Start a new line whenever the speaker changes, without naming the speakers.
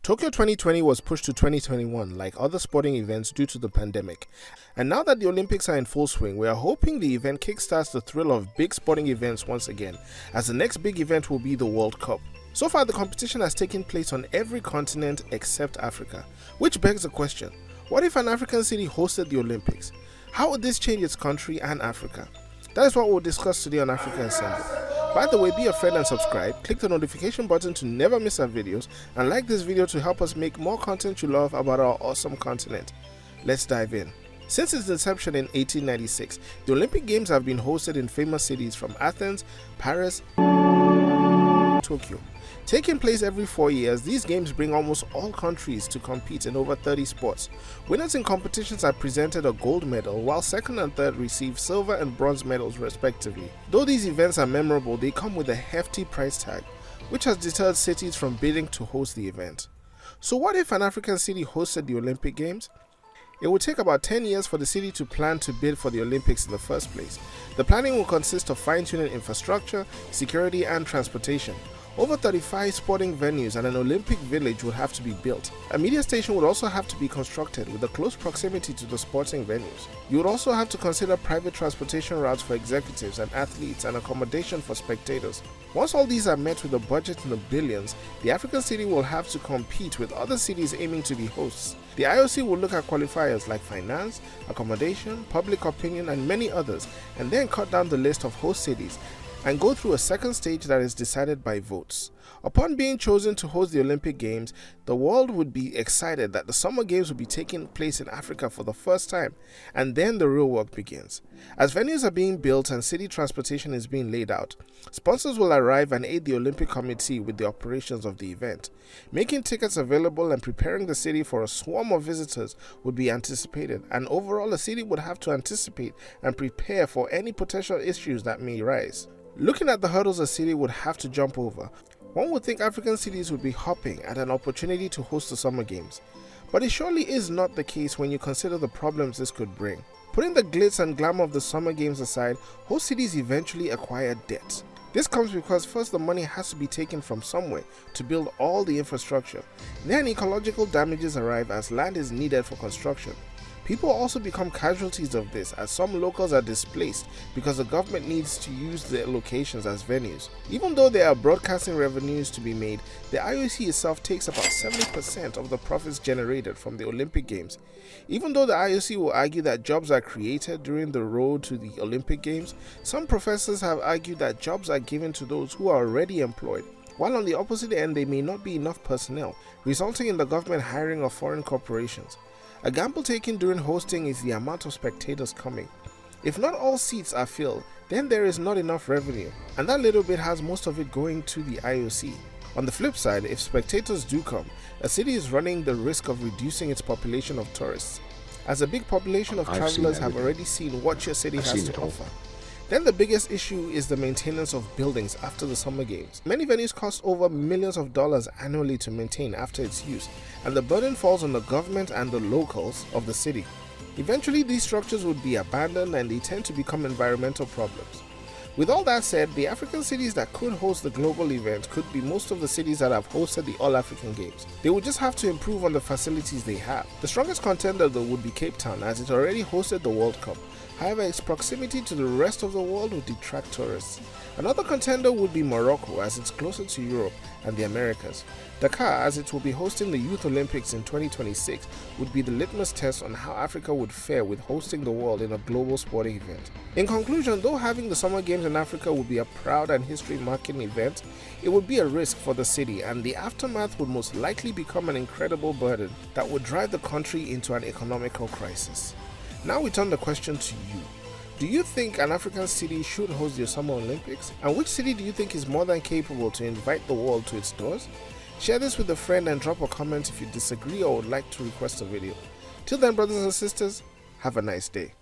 Tokyo 2020 was pushed to 2021 like other sporting events due to the pandemic. And now that the Olympics are in full swing, we are hoping the event kickstarts the thrill of big sporting events once again, as the next big event will be the World Cup. So far, the competition has taken place on every continent except Africa, which begs the question, what if an African city hosted the Olympics? How would this change its country and Africa? That is what we'll discuss today on Africa Assemble. By the way, be a friend and subscribe, click the notification button to never miss our videos, and like this video to help us make more content you love about our awesome continent. Let's dive in. Since its inception in 1896, the Olympic Games have been hosted in famous cities from Athens, Paris, Tokyo. Taking place every 4 years, these games bring almost all countries to compete in over 30 sports. Winners in competitions are presented a gold medal, while second and third receive silver and bronze medals respectively. Though these events are memorable, they come with a hefty price tag, which has deterred cities from bidding to host the event. So what if an African city hosted the Olympic Games? It would take about 10 years for the city to plan to bid for the Olympics in the first place. The planning will consist of fine-tuning infrastructure, security, and transportation. Over 35 sporting venues and an Olympic village would have to be built. A media station would also have to be constructed with a close proximity to the sporting venues. You would also have to consider private transportation routes for executives and athletes and accommodation for spectators. Once all these are met with a budget in the billions, the African city will have to compete with other cities aiming to be hosts. The IOC will look at qualifiers like finance, accommodation, public opinion, and many others, and then cut down the list of host cities and go through a second stage that is decided by votes. Upon being chosen to host the Olympic Games, the world would be excited that the Summer Games will be taking place in Africa for the first time, and then the real work begins. As venues are being built and city transportation is being laid out, sponsors will arrive and aid the Olympic Committee with the operations of the event. Making tickets available and preparing the city for a swarm of visitors would be anticipated, and overall a city would have to anticipate and prepare for any potential issues that may rise. Looking at the hurdles a city would have to jump over, one would think African cities would be hopping at an opportunity to host the Summer Games. But it surely is not the case when you consider the problems this could bring. Putting the glitz and glamour of the Summer Games aside, host cities eventually acquire debt. This comes because first the money has to be taken from somewhere to build all the infrastructure. Then ecological damages arrive as land is needed for construction. People also become casualties of this as some locals are displaced because the government needs to use their locations as venues. Even though there are broadcasting revenues to be made, the IOC itself takes about 70% of the profits generated from the Olympic Games. Even though the IOC will argue that jobs are created during the road to the Olympic Games, some professors have argued that jobs are given to those who are already employed, while on the opposite end there may not be enough personnel, resulting in the government hiring of foreign corporations. A gamble taken during hosting is the amount of spectators coming. If not all seats are filled, then there is not enough revenue, and that little bit has most of it going to the IOC. On the flip side, if spectators do come, a city is running the risk of reducing its population of tourists, as a big population of travelers have already seen what your city has to offer. Then the biggest issue is the maintenance of buildings after the Summer Games. Many venues cost over millions of dollars annually to maintain after its use, and the burden falls on the government and the locals of the city. Eventually these structures would be abandoned and they tend to become environmental problems. With all that said, the African cities that could host the global event could be most of the cities that have hosted the All-African Games. They would just have to improve on the facilities they have. The strongest contender though would be Cape Town, as it already hosted the World Cup. However, its proximity to the rest of the world would detract tourists. Another contender would be Morocco, as it's closer to Europe and the Americas. Dakar, as it will be hosting the Youth Olympics in 2026, would be the litmus test on how Africa would fare with hosting the world in a global sporting event. In conclusion, though having the Summer Games in Africa would be a proud and history-marking event, it would be a risk for the city, and the aftermath would most likely become an incredible burden that would drive the country into an economical crisis. Now we turn the question to you. Do you think an African city should host the Summer Olympics? And which city do you think is more than capable to invite the world to its doors? Share this with a friend and drop a comment if you disagree or would like to request a video. Till then, brothers and sisters, have a nice day.